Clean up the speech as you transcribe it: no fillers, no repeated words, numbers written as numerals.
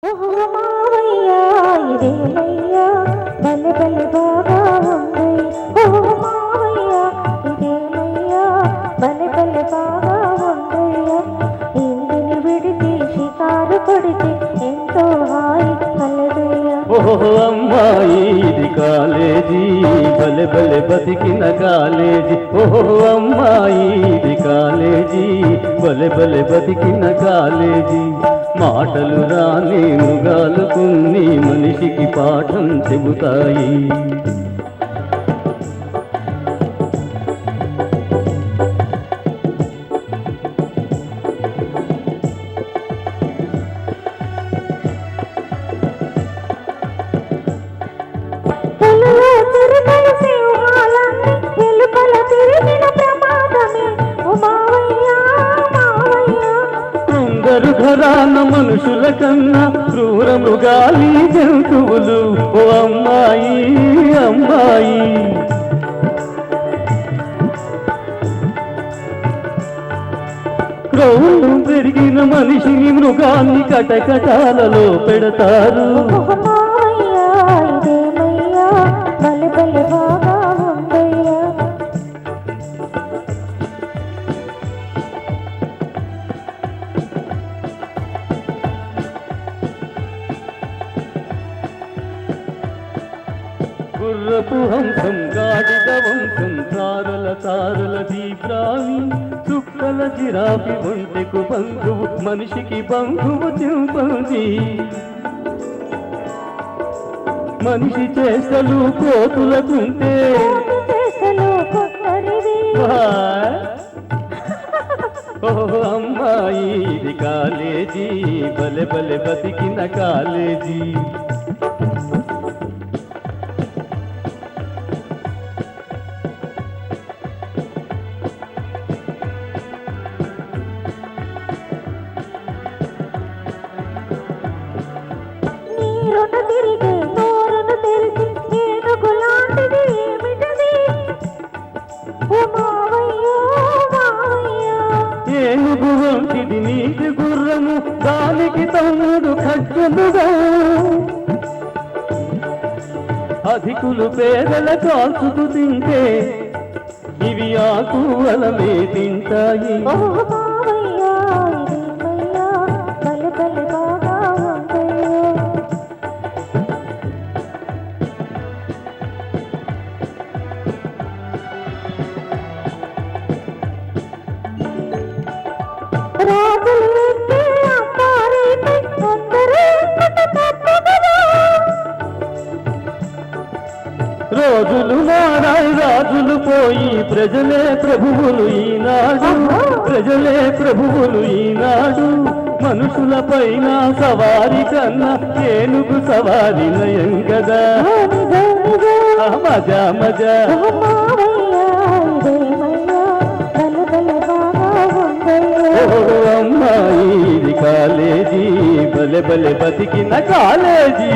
ఓహో మావయ్యా ఇదేమయ్యా బలె బలె బాగా ఉంది. ఓహో మావయ్యా ఇదేమయ్యా బలె బలె బాగా ఉందయ్యా. ఇంటిని విడిచి షికారు కొడితే ఎంతో హాయి కలదయ్యా. ఓహో అమ్మాయి ఇది కాలేజీ బలె బలె బతికిన కాలేజీ. ఓహో అమ్మాయి ఇది కాలేజీ బలె బలె బతికిన కాలేజీ. మాటలు రాని మృగాలు కొన్ని మనిషికి పాఠం చెబుతాయి. ఘరాన మనుషుల కన్నా క్రూర మృగాలి జంతువులు. ఓ అమ్మాయి అమ్మాయి క్రౌళ్ళు పెరిగిన మనిషిని మృగాన్ని కటకటాలలో పెడతారు. గుర్రపు హంసం గాడిద వంశం తారల తారల దీప్రావి చుక్కల జిరాఫి ఒంటెకు బంధువు మనిషికి బంధువు చింపంది. మనిషి చేసలు కోతులకుంటే ఓహో అమ్మాయి ఇది కాలేజీ బలె బలె బతికిన కాలేజీ. ఏనుగు వంటిది నీటి గుర్రము దానికి తమ్ముడు ఖడ్గముగా. అధికులు పేదల కాల్చుకు తింటే ఇవి ఆకువలమే తింటాయి. రోజులు మారాయి రాజులు పోయి ప్రజలే ప్రభువులు ఈనాడు. ప్రజలే ప్రభువులు ఈనాడు. మనుషుల పైన సవారి కన్నా ఏనుగు సవారి నయం కదా. మజా మజా అమ్మాయి ఇది కాలేజీ బలె బలె బతికిన కాలేజీ.